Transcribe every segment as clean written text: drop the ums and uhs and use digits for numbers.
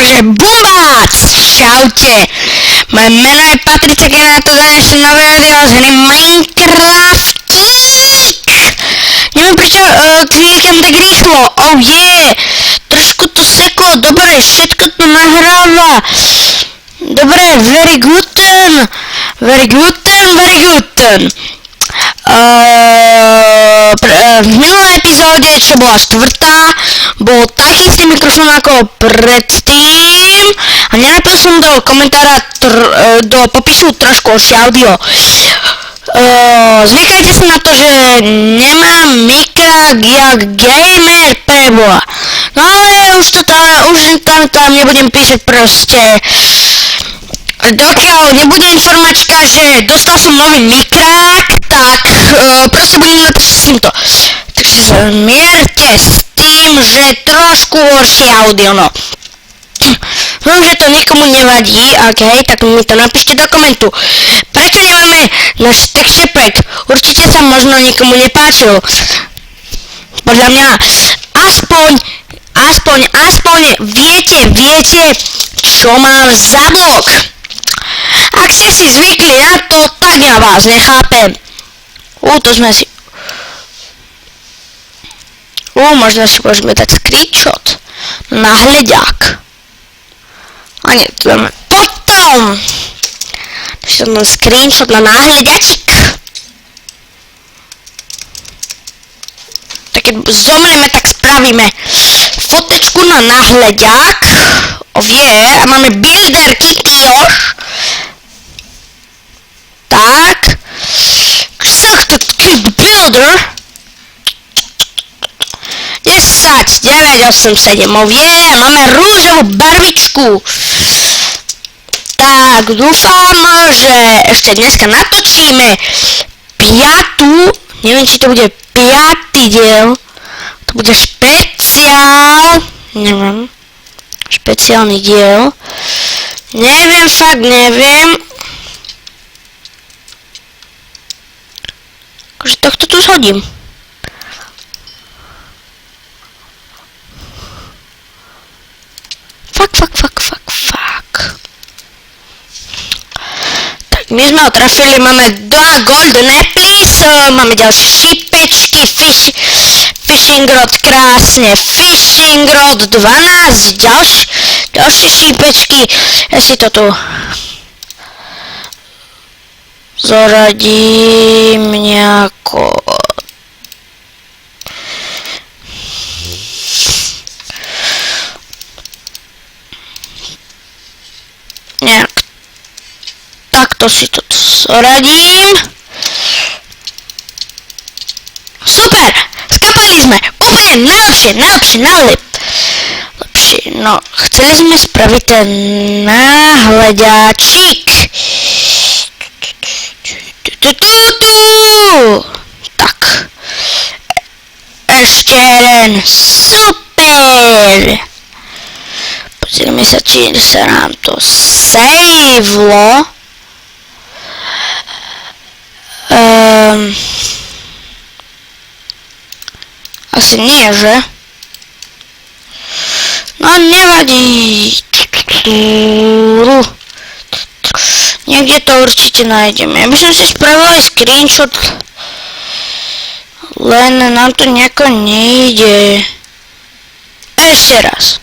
Takže bumbác! Čaute! Moje meno je Patriček a to dnešné nové video z hry Minecraftík! Neviem prečo klikám tak rýchlo, oh yeah! Trošku to seklo, dobre, všetko to nahráva. Dobre, very good. V minulej epizóde, čo bola štvrtá, bol taký istý mikrofón ako predtým a nenapil som do komentára do popisu trošku horšie audio. Zvykajte si na to, že nemám mikrák jak gamer preboha. No ale už tam nebudem písať proste. Dokiaľ nebude informačka, že dostal som nový mikrák, tak proste budem natáčať s týmto. Takže zmierte s tým, že trošku horšie audio, no. Viem, že to nikomu nevadí, ok, tak mi to napíšte do komentu. Prečo nemáme náš texture pack? Určite sa možno nikomu nepáčil. Podľa mňa aspoň viete, čo mám za blok. Ak ste si zvykli na to, tak ja vás nechápem. To sme si... možno si môžeme dať screenshot na hľadiak. A nie, to dáme potom. Takže tam screenshot na náhľadiačik. Tak keď zomreme, tak spravíme fotečku na náhľadiak. A máme builderky kioš. Tak. 10, 9, 8, 7, máme rúžovú barvičku. Tak, dúfam, že ešte dneska natočíme 5. Neviem, či to bude 5. diel. To bude špeciálny diel. Neviem. Akože tohto tu zhodím. Fuck. Tak, my sme ho trafili, máme 2 golden apples, máme ďalšie šípečky, fishing rod, krásne, fishing rod 12, ďalšie šípečky, ja si to tu zoradím nejako. Takto si to zoradím. Super! Skapali sme! Úplne najlepšie. No, chceli sme spraviť ten náhľadiačik. Tak. Ešte jeden. Super! Pozrieme sa, či sa nám to savelo. Asi nie, že? No nevadí. Niekde to určite nájdeme. Ja by som si spravil aj screenshot, len nám to nejako nejde. Ešte raz.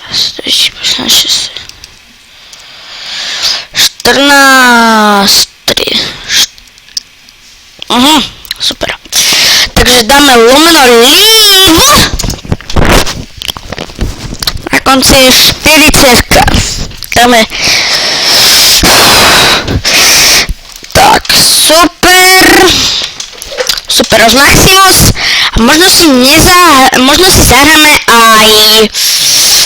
14, 3. Super. Takže dáme lomeno leave. Na konci je 40. Dáme. Tak, super Maximus. A možno si zahráme aj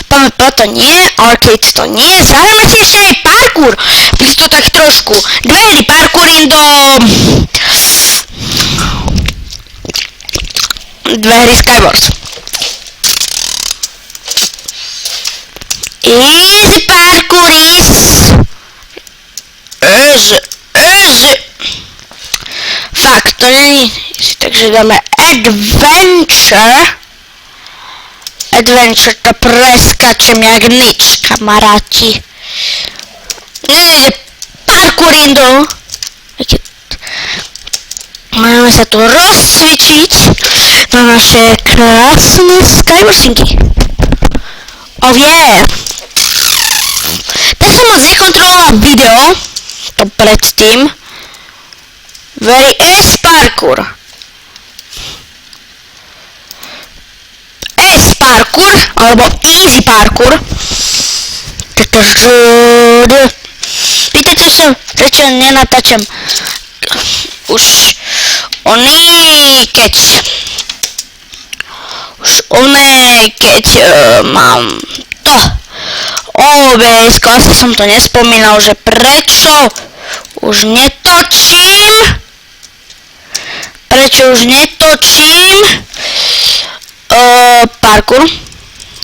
PvP to nie, arcade to nie, zahráme si ešte aj parkour. Bych to tak trošku. 2 hry parkouring do 2 hry Skywars. Easy parkouris. Easy. Fakt, to není easy, takže dáme adventure. Adventure to preskačem jak nič, kamaráti. Parkourindo. Máme sa tu rozcvičiť na naše krásne skywashing. Oh yeah! Tak som moc nekontroloval video, to predtým. Very parkour. Parkour, alebo easy parkour. Pýtate sa, prečo nenatáčam už keď mám to OBS, asi som to nespomínal, že prečo už netočím parkour,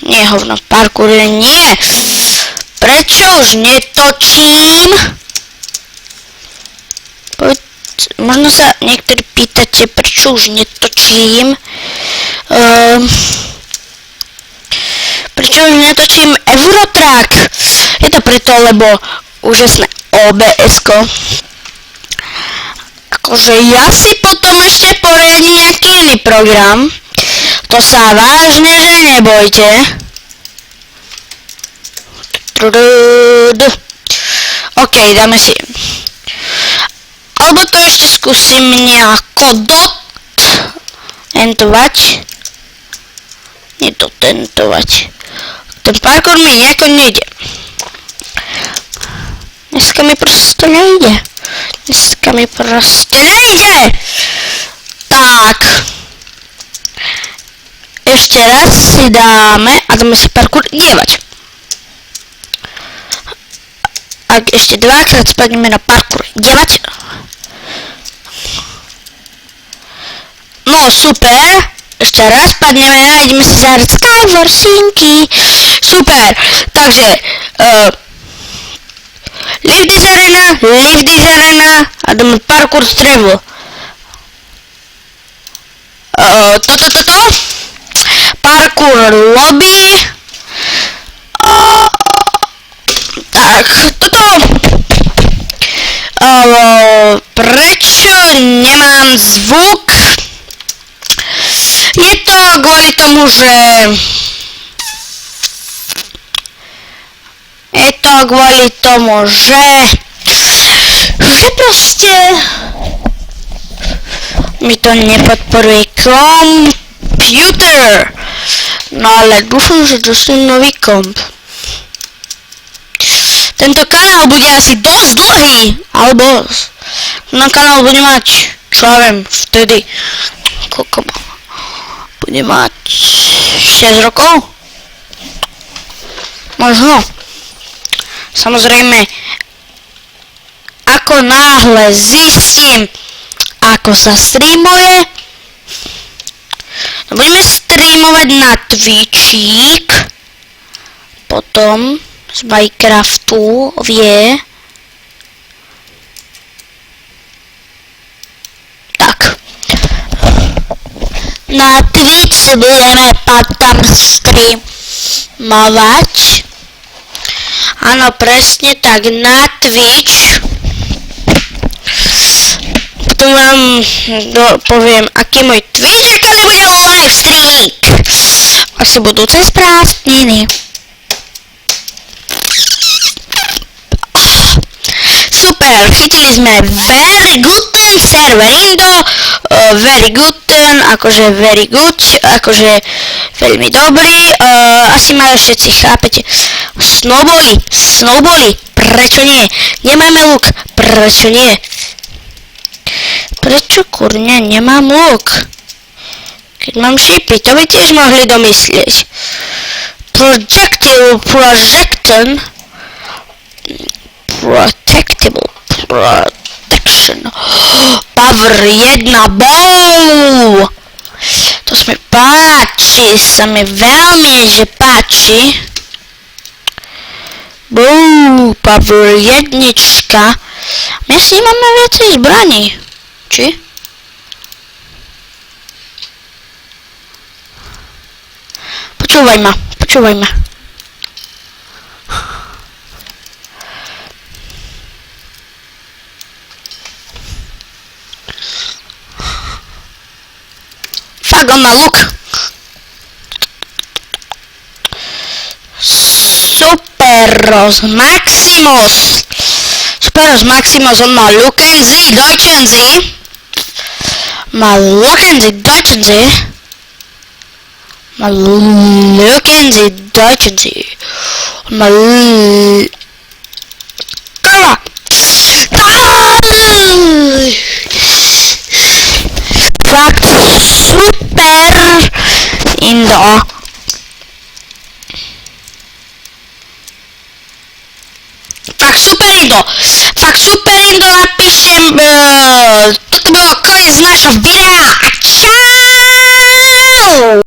nie hovno, parkour nie, prečo už netočím, možno sa niektorí pýtate, prečo už netočím, Eurotrack, je to preto, lebo úžasné OBS-ko. Akože ja si potom ešte poriadím nejaký iný program. To sa vážne, že nebojte. OK, dáme si. Alebo to ešte skúsim nejako dotentovať. Ten parkour mi nejako nejde. Dneska mi proste nejde. Tak. Ešte raz si dáme a dáme si parkour dievať. Ak ešte dvakrát spadneme na parkour dievať. No super. Ešte raz spadneme a ideme si zahrať skywashingy. Super. Takže lift is arena a dáme parkour strevu. Parkour lobby. Tak, toto. Prečo nemám zvuk? Je to kvôli tomu, že proste mi to nepodporuje computer. No ale dúfam, že dostanem nový komp. Tento kanál bude asi dosť dlhý, alebo na kanál bude mať, čo ja viem, vtedy, koľko bude mať 6 rokov? Možno. Samozrejme, ako náhle zistím, ako sa streamuje, budeme streamovať na Twitchík, potom z Minecraftu vie. Tak. Na Twitch budeme potom streamovať. Áno, presne tak, na Twitch. Potom vám poviem, aký je môj Twitch a kedy bude live streaming. Asi budú cez prázdniny. Super, chytili sme very good serverindo, very good, akože very good, akože veľmi dobrý, asi ma všetci chápete. Snowbally, prečo nie? Nemáme luk, prečo nie? Prečo kurňa nemám luk? Keď mám šípy, to by tiež mohli domyslieť. Protection. Power 1 bow! To sa mi páči, veľmi, že páči. Bow, power 1. My si máme viacej zbraní. Či? počúvaj ma. Fuck, on má luk. Superos Maximus, on má Lukenzi, Deutschenzi. Má Lukenzi, Deutschenzi. On má Kurva! Fakt super Indo. Fakt super Indo, napíšem, toto bylo konec našho videa.